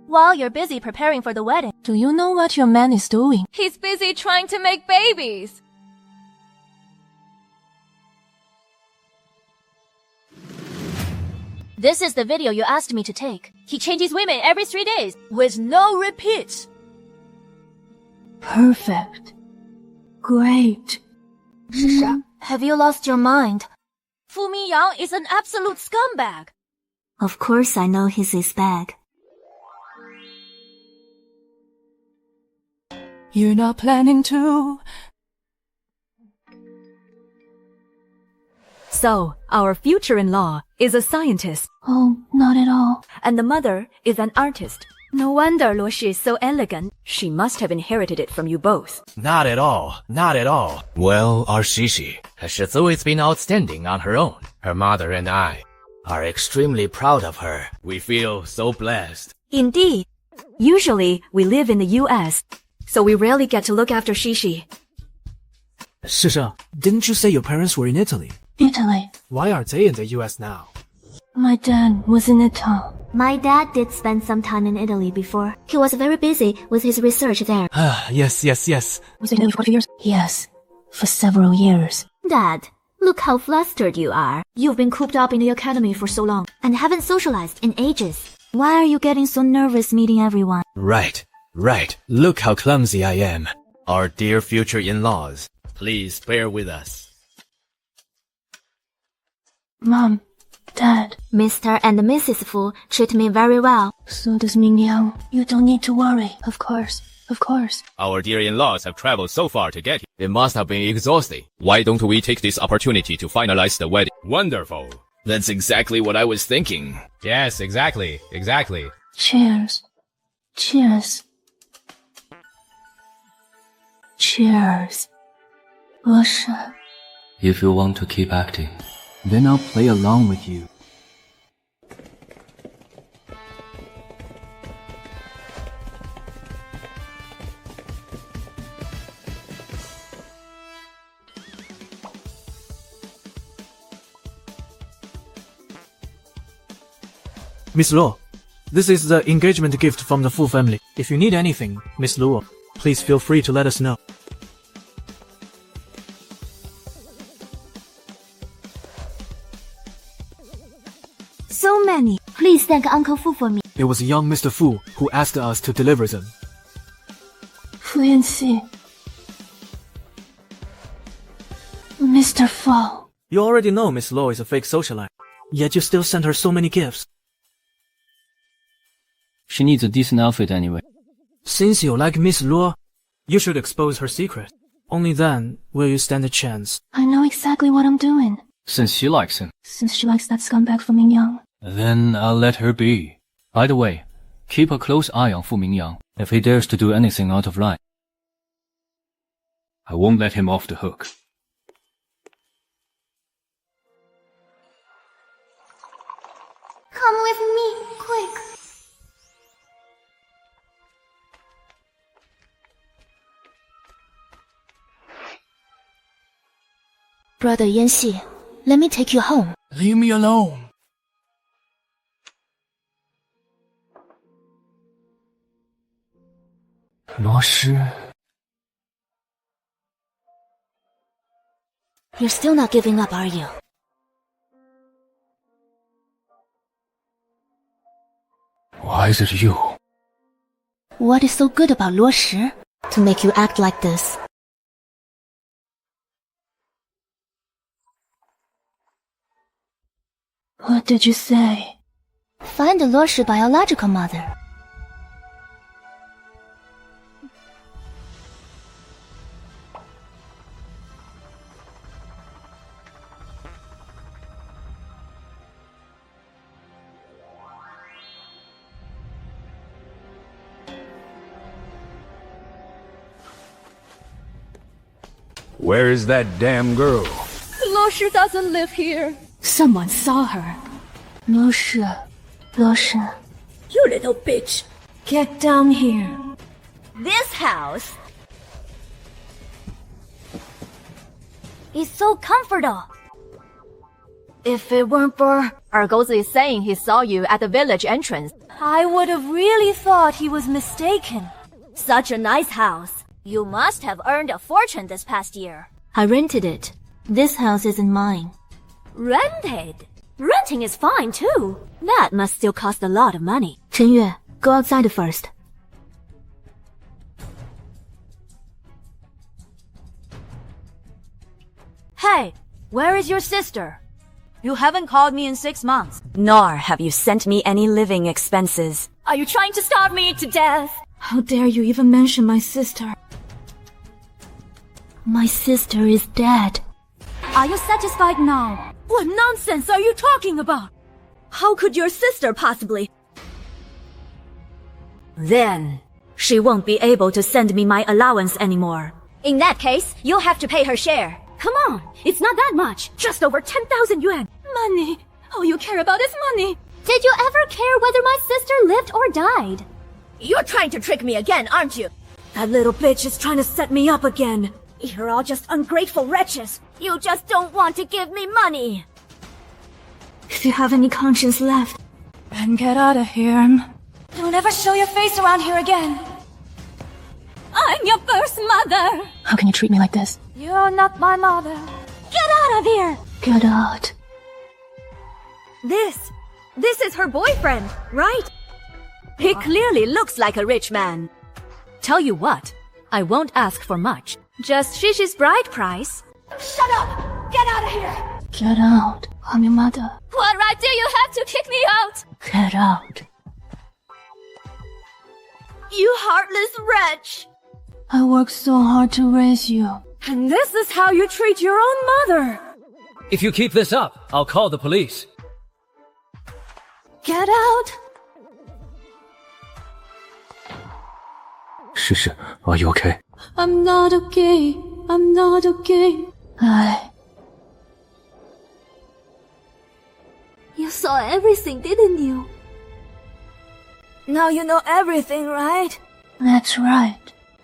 While you're busy preparing for the wedding. Do you know what your man is doing? He's busy trying to make babies. This is the video you asked me to take. He changes women every 3 days, with no repeats. Perfect. Great. Have you lost your mind? Fu Mingyang is an absolute scumbag. Of course I know he's his bag. You're not planning to. So, our future-in-law is a scientist. Oh, not at all. And the mother is an artist. No wonder Luo Shi is so elegant. She must have inherited it from you both. Not at all. Well, our Shishi has always been outstanding on her own. Her mother and I are extremely proud of her. We feel so blessed. Indeed. Usually, we live in the US, so we rarely get to look after Shishi. Shisha, didn't you say your parents were in Italy? Italy. Why are they in the US now? My dad was in Italy. My dad did spend some time in Italy before. He was very busy with his research there. Yes. Was it in Italy for 4 years? Yes, for several years. Dad, look how flustered you are. You've been cooped up in the academy for so long and haven't socialized in ages. Why are you getting so nervous meeting everyone? Right. Look how clumsy I am. Our dear future in-laws, please bear with us. Mom, Dad. Mr. and Mrs. Fu treat me very well. So does Mingyang. You don't need to worry. Of course. Our dear in-laws have traveled so far to get here. It must have been exhausting. Why don't we take this opportunity to finalize the wedding? Wonderful. That's exactly what I was thinking. Yes, exactly. Cheers. Luo Shi. If you want to keep acting, then I'll play along with you. Miss Luo, this is the engagement gift from the Fu family. If you need anything, Miss Luo, please feel free to let us know. So many. Please thank Uncle Fu for me. It was young Mr. Fu who asked us to deliver them. Fu Yanxi. Mr. Fu. You already know Miss Luo is a fake socialite, yet you still sent her so many gifts. She needs a decent outfit anyway. Since you like Miss Luo, you should expose her secret. Only then will you stand a chance. I know exactly what I'm doing. Since she likes him. Since she likes that scumbag Fu Mingyang. Then I'll let her be. By the way, keep a close eye on Fu Mingyang. If he dares to do anything out of line, I won't let him off the hook. Come with me, quick. Brother Yanxi, let me take you home. Leave me alone. Luo Shi. You're still not giving up, are you? Why is it you? What is so good about Luo Shi to make you act like this? What did you say? Find the Luo Shi biological mother. Where is that damn girl? Luo Shi doesn't live here. Someone saw her. Luo Shi. Luo Shi. You little bitch. Get down here. This house is so comfortable. If it weren't for Argozi saying he saw you at the village entrance, I would have really thought he was mistaken. Such a nice house. You must have earned a fortune this past year. I rented it. This house isn't mine. Rented? Renting is fine too. That must still cost a lot of money. Chen Yue, go outside first. Hey, where is your sister? You haven't called me in 6 months. Nor have you sent me any living expenses. Are you trying to starve me to death? How dare you even mention my sister? My sister is dead. Are you satisfied now? What nonsense are you talking about? How could your sister possibly? Then, she won't be able to send me my allowance anymore. In that case, you'll have to pay her share. Come on, it's not that much. Just over 10,000 yuan. Money. All you care about is money. Did you ever care whether my sister lived or died? You're trying to trick me again, aren't you? That little bitch is trying to set me up again. You're all just ungrateful wretches. You just don't want to give me money. If you have any conscience left, then get out of here. Don't ever show your face around here again. I'm your birth mother. How can you treat me like this? You're not my mother. Get out of here. Get out. This is her boyfriend, right? He clearly looks like a rich man. tell you what, I won't ask for much. Just Shishi's bride price. Shut up! Get out of here! Get out. I'm your mother. What right do you have to kick me out? Get out. You heartless wretch! I worked so hard to raise you. And this is how you treat your own mother! If you keep this up, I'll call the police. Get out! Shishi, are you okay? I'm not okay. I'm not okay. You saw everything, didn't you? Now you know everything, right? That's right.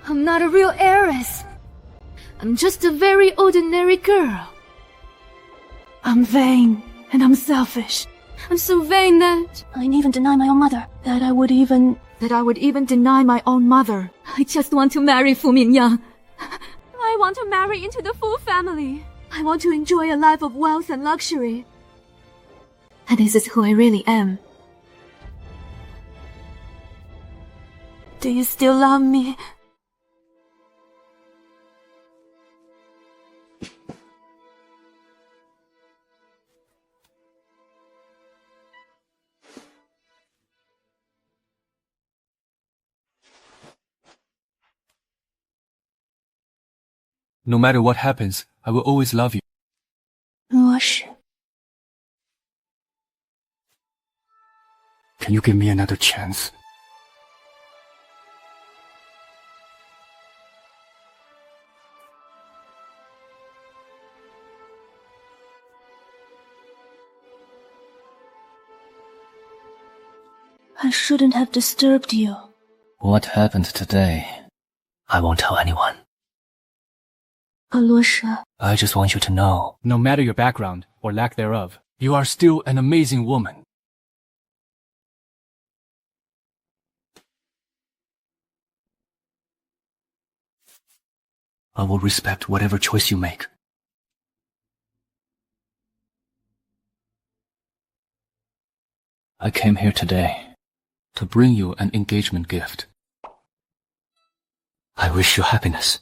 I'm not a real heiress. I'm just a very ordinary girl. I'm vain, and I'm selfish. I'm so vain that I'd even deny my own mother. That I would even deny my own mother. I just want to marry Fu Mingyang. I want to marry into the Fu family. I want to enjoy a life of wealth and luxury. And this is who I really am. Do you still love me? No matter what happens, I will always love you. Luo Shi. Can you give me another chance? I shouldn't have disturbed you. What happened today? I won't tell anyone. Luo Shi. I just want you to know, no matter your background or lack thereof, you are still an amazing woman. I will respect whatever choice you make. I came here today to bring you an engagement gift. I wish you happiness.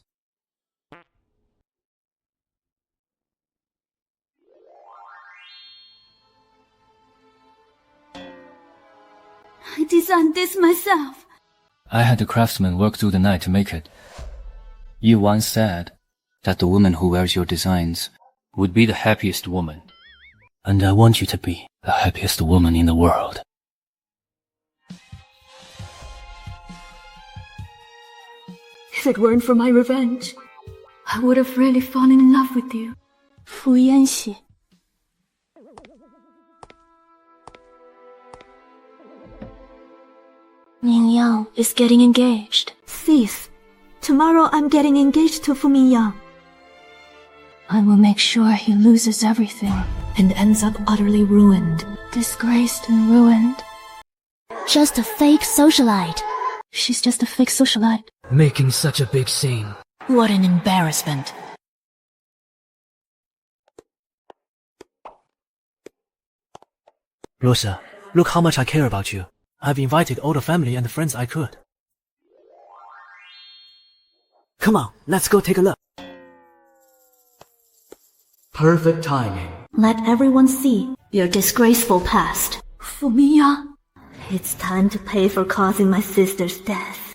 I designed this myself. I had the craftsman work through the night to make it. You once said that the woman who wears your designs would be the happiest woman. And I want you to be the happiest woman in the world. If it weren't for my revenge, I would have really fallen in love with you. Fu Yanxi. Mingyang is getting engaged. Sis, tomorrow I'm getting engaged to Fu Mingyang. I will make sure he loses everything and ends up utterly ruined, disgraced and ruined. Just a fake socialite. She's just a fake socialite. Making such a big scene. What an embarrassment. Rosa, look how much I care about you. I've invited all the family and the friends I could. Come on, let's go take a look. Perfect timing. Let everyone see your disgraceful past. Fu Mingyang. It's time to pay for causing my sister's death.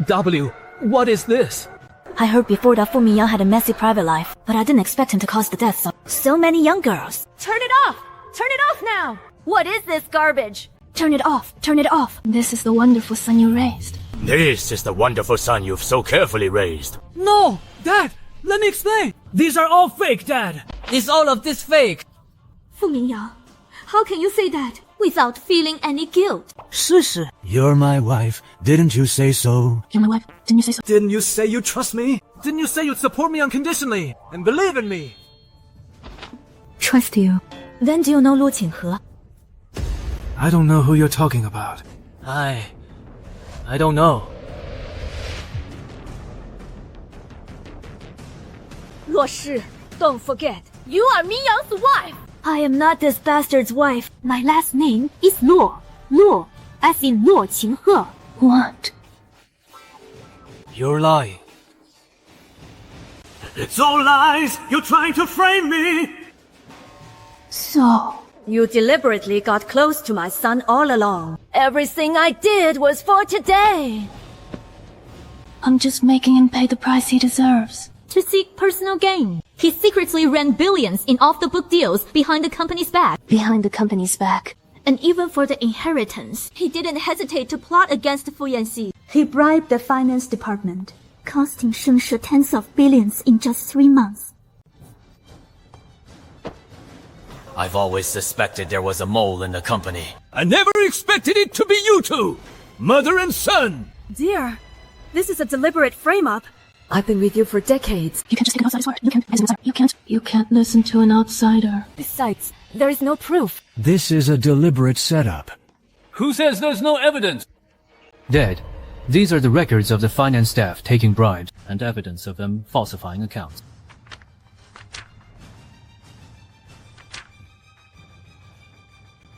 W, what is this? I heard before that Fu Mingyang had a messy private life, but I didn't expect him to cause the deaths of so many young girls. Turn it off! Turn it off now! What is this garbage? Turn it off! Turn it off! This is the wonderful son you raised. This is the wonderful son you've so carefully raised. No! Dad! Let me explain! These are all fake, Dad! Is all of this fake? Fu Mingyang, how can you say that without feeling any guilt? Shishi. You're my wife. Didn't you say so? You're my wife. Didn't you say so? Didn't you say you trust me? Didn't you say you'd support me unconditionally and believe in me? Trust you. Then do you know Luo Qinghe? I don't know who you're talking about. I don't know. Luo Shi, don't forget, you are Mingyang's wife! I am not this bastard's wife. My last name is Luo. Luo, as in Luo Qinghe. What? You're lying. It's all lies! You're trying to frame me! So... You deliberately got close to my son all along. Everything I did was for today. I'm just making him pay the price he deserves. To seek personal gain. He secretly ran billions in off-the-book deals behind the company's back. Behind the company's back. And even for the inheritance, he didn't hesitate to plot against Fu Yanxi. He bribed the finance department, costing Shengshi tens of billions in just 3 months. I've always suspected there was a mole in the company. I never expected it to be you two! Mother and son! Dear, this is a deliberate frame-up. I've been with you for decades. You can't just take an outsider's word. You can't listen to an outsider. Besides, there is no proof. This is a deliberate setup. Who says there's no evidence? Dad, these are the records of the finance staff taking bribes and evidence of them falsifying accounts.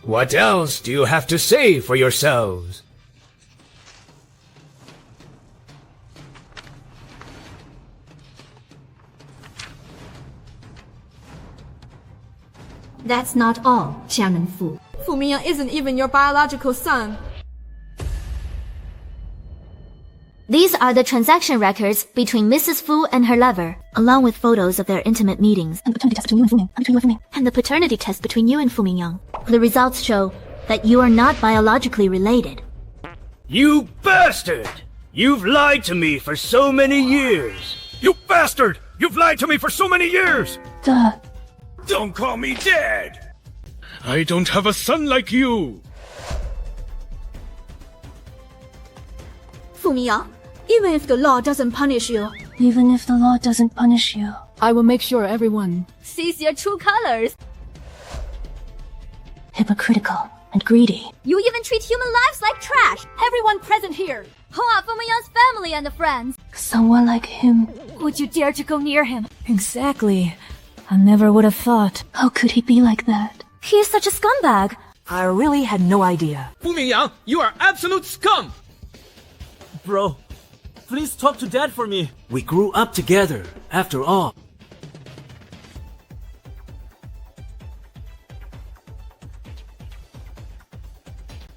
What else do you have to say for yourselves? That's not all, Chairman Fu. Fu Mingyang isn't even your biological son. These are the transaction records between Mrs. Fu and her lover, along with photos of their intimate meetings. And the paternity test between you and Fu Mingyang. And the paternity test between you and Fu Mingyang. The results show that you are not biologically related. You bastard! You've lied to me for so many years! You bastard! You've lied to me for so many years! Dad. Don't call me dad! I don't have a son like you! Fu Mingyang, even if the law doesn't punish you, Even if the law doesn't punish you, I will make sure everyone sees your true colors. hypocritical and greedy. You even treat human lives like trash. Everyone present here. Who are Fu Mingyang's family and friends? Someone like him. Would you dare to go near him? Exactly. I never would have thought. How could he be like that? He is such a scumbag. I really had no idea. Fu Mingyang, you are absolute scum! Bro, please talk to Dad for me. We grew up together, after all.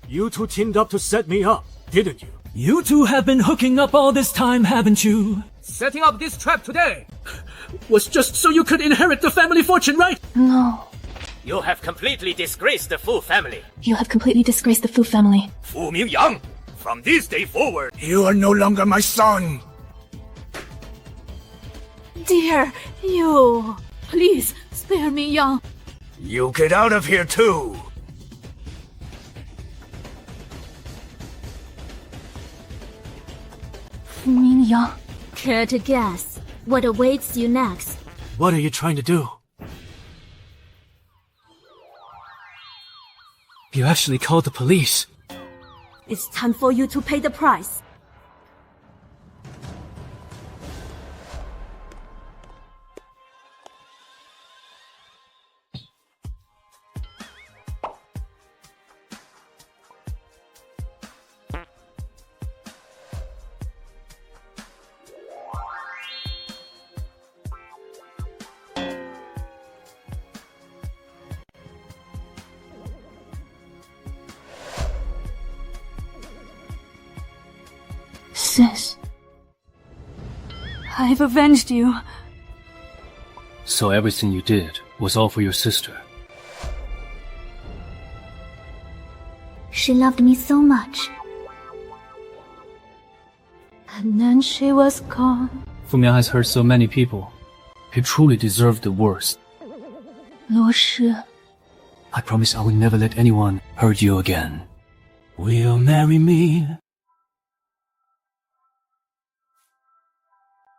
You two teamed up to set me up, didn't you? You two have been hooking up all this time, haven't you? Setting up this trap today Was just so you could inherit the family fortune, right? No. You have completely disgraced the Fu family. You have completely disgraced the Fu family. Fu Mingyang, from this day forward, you are no longer my son. Dear, you. Please, spare me, Yang. You get out of here too. Fu Mingyang. Care to guess what awaits you next? What are you trying to do? You actually called the police. It's time for you to pay the price. Sis. I've avenged you. So everything you did was all for your sister. She loved me so much. And then she was gone. Fu Mingyang has hurt so many people. He truly deserved the worst. Luo Shi. I promise I will never let anyone hurt you again. Will you marry me?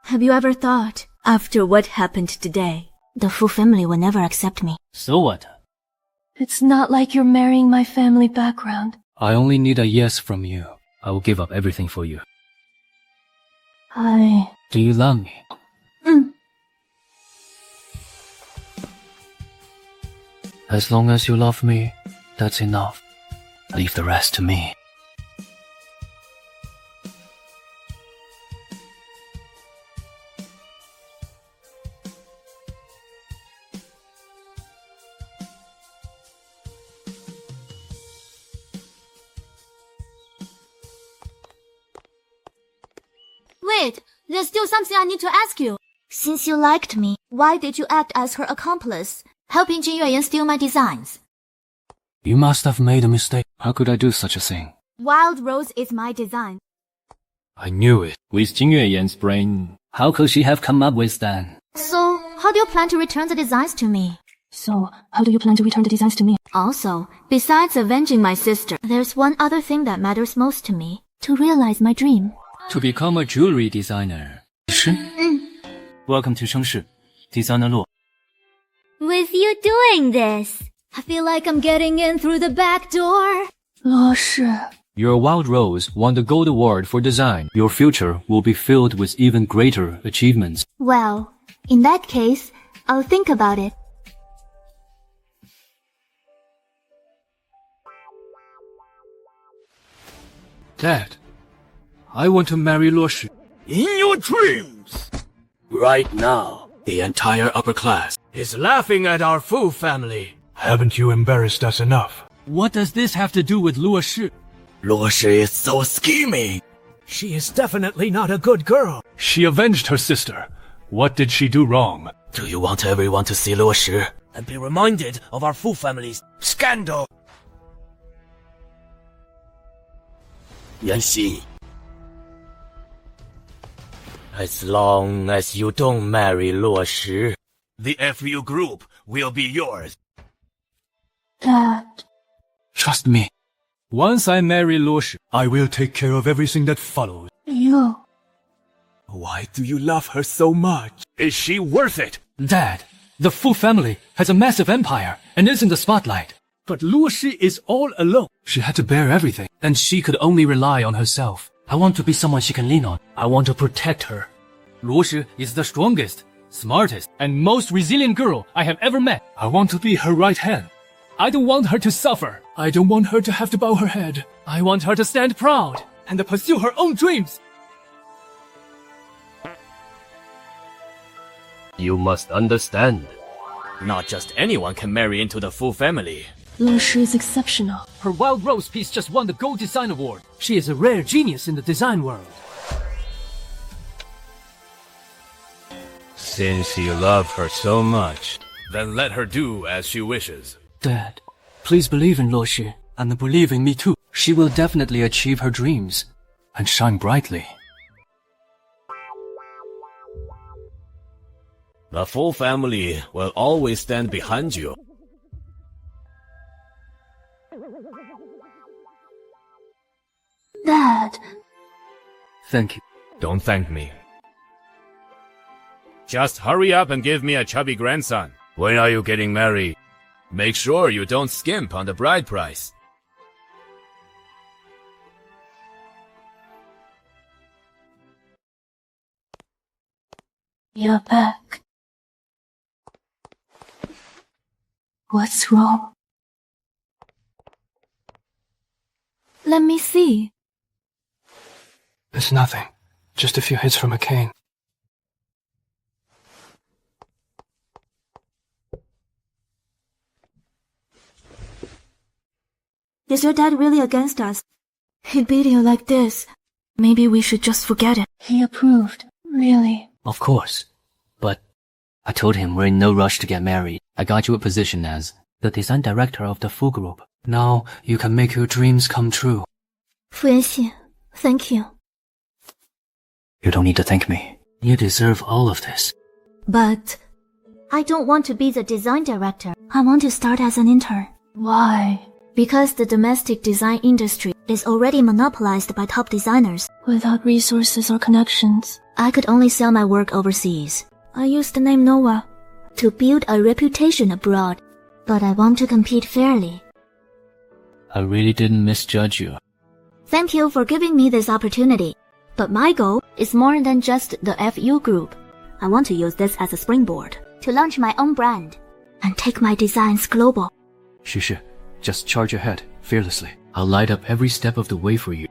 Have you ever thought, after what happened today, the Fu family will never accept me? So what? It's not like you're marrying my family background. I only need a yes from you. I will give up everything for you. Do you love me? As long as you love me, that's enough. Leave the rest to me. Wait, there's still something I need to ask you. Since you liked me, Why did you act as her accomplice, helping Jin Yueyan steal my designs? You must have made a mistake. How could I do such a thing? Wild Rose is my design. I knew it. With Jin Yueyan's brain. How could she have come up with that? So, how do you plan to return the designs to me? So, how do you plan to return the designs to me? Also, besides avenging my sister, there's one other thing that matters most to me. To realize my dream. To become a jewelry designer. Welcome to Shengshi, designer Luo. With you doing this, I feel like I'm getting in through the back door. Luo Shi. Your Wild Rose won the Gold Award for design. Your future will be filled with even greater achievements. Well, in that case, I'll think about it. Dad, I want to marry Luo Shi. In your dreams! Right now, the entire upper class is laughing at our Fu family. Haven't you embarrassed us enough? What does this have to do with Luo Shi? Luo Shi is so scheming. She is definitely not a good girl. She avenged her sister. What did she do wrong? Do you want everyone to see Luo Shi and be reminded of our Fu family's scandal? Yanxi, as long as you don't marry Luo Shi, the FU group will be yours. Dad. Trust me. Once I marry Luo Shi, I will take care of everything that follows. You. Why do you love her so much? Is she worth it? Dad, the Fu family has a massive empire and is in the spotlight. But Luo Shi is all alone. She had to bear everything, and she could only rely on herself. I want to be someone she can lean on. I want to protect her. Luo Shi is the strongest, smartest, and most resilient girl I have ever met. I want to be her right hand. I don't want her to suffer. I don't want her to have to bow her head. I want her to stand proud and to pursue her own dreams. You must understand. Not just anyone can marry into the Fu family. Luo Shi is exceptional. Her wild rose piece just won the Gold Design Award. She is a rare genius in the design world. Since you love her so much, then let her do as she wishes. Dad, please believe in Luo Shi, and believe in me too. She will definitely achieve her dreams and shine brightly. The Fu family will always stand behind you. Dad. Thank you. Don't thank me. Just hurry up and give me a chubby grandson. When are you getting married? Make sure you don't skimp on the bride price. You're back. What's wrong? Let me see. It's nothing. Just a few hits from a cane. Is your dad really against us? He beat you like this. Maybe we should just forget it. He approved. Really? Of course. But I told him we're in no rush to get married. I got you a position as the design director of the Fu group. Now you can make your dreams come true. Fu Yanxi, thank you. You don't need to thank me. You deserve all of this. But I don't want to be the design director. I want to start as an intern. Why? Because the domestic design industry is already monopolized by top designers. Without resources or connections, I could only sell my work overseas. I used the name Noah to build a reputation abroad, but I want to compete fairly. I really didn't misjudge you. Thank you for giving me this opportunity. But my goal is more than just the FU group. I want to use this as a springboard to launch my own brand and take my designs global. Shi, just charge ahead, fearlessly. I'll light up every step of the way for you.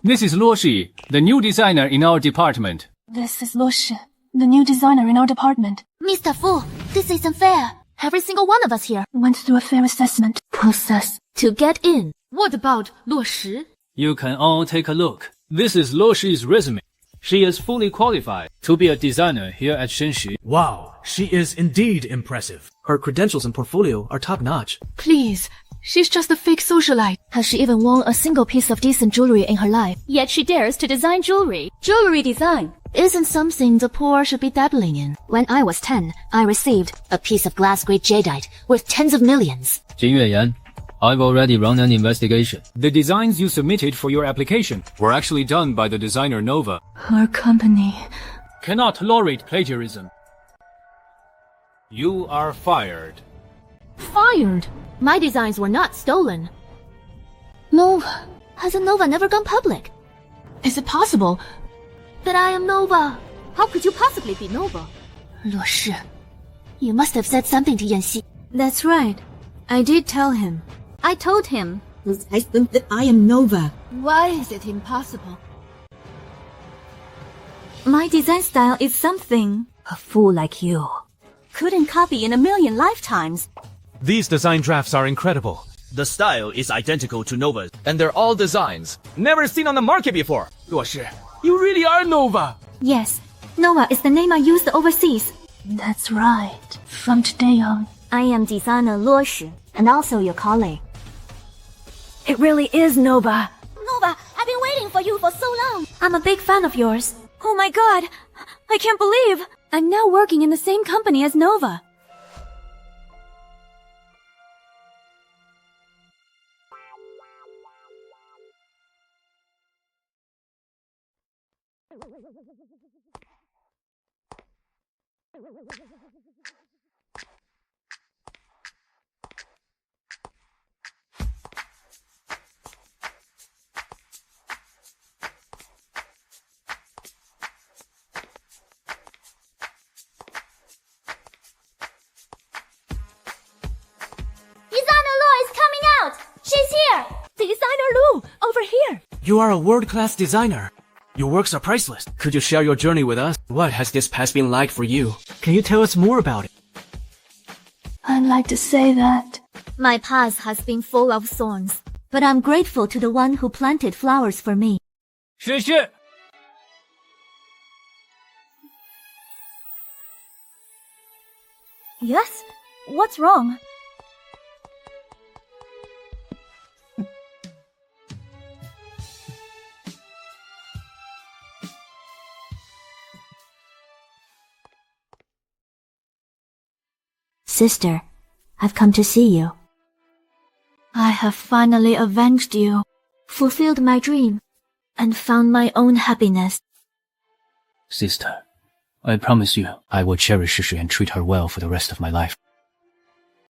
This is Luo Shi, the new designer in our department. This is Luo Shi, the new designer in our department. Mr. Fu, this isn't fair. Every single one of us here went through a fair assessment process to get in. What about Luo Shi? You can all take a look. This is Luo Shi's resume. She is fully qualified to be a designer here at Shenxi. Wow, she is indeed impressive. Her credentials and portfolio are top-notch. Please, she's just a fake socialite. Has she even worn a single piece of decent jewelry in her life? Yet she dares to design jewelry. Jewelry design isn't something the poor should be dabbling in. When I was 10, I received a piece of glass-grade jadeite worth tens of millions. Jin Yueyan, I've already run an investigation. The designs you submitted for your application were actually done by the designer Nova. Her company cannot tolerate plagiarism. You are fired. Fired? My designs were not stolen. Nova? Hasn't Nova never gone public? Is it possible that I am Nova? How could you possibly be Nova? Luo Shi, you must have said something to Yanxi. That's right. I did tell him. I told him. I think that I am Nova. Why is it impossible? My design style is something A fool like you couldn't copy in a million lifetimes. These design drafts are incredible. The style is identical to Nova's. And they're all designs never seen on the market before. Luo Shi, you really are Nova. Yes, Nova is the name I used overseas. That's right. From today on, I am designer Luo Shi, and also your colleague. It really is Nova. Nova, I've been waiting for you for so long. I'm a big fan of yours. Oh my god, I can't believe I'm now working in the same company as Nova. Designer Luo is coming out. She's here. Designer Lu, over here. You are a world-class designer. Your works are priceless. Could you share your journey with us? What has this past been like for you? Can you tell us more about it? I'd like to say that My past has been full of thorns, but I'm grateful to the one who planted flowers for me. 谢谢。 Yes? What's wrong? Sister, I've come to see you. I have finally avenged you, fulfilled my dream, and found my own happiness. Sister, I promise you I will cherish Shishi and treat her well for the rest of my life.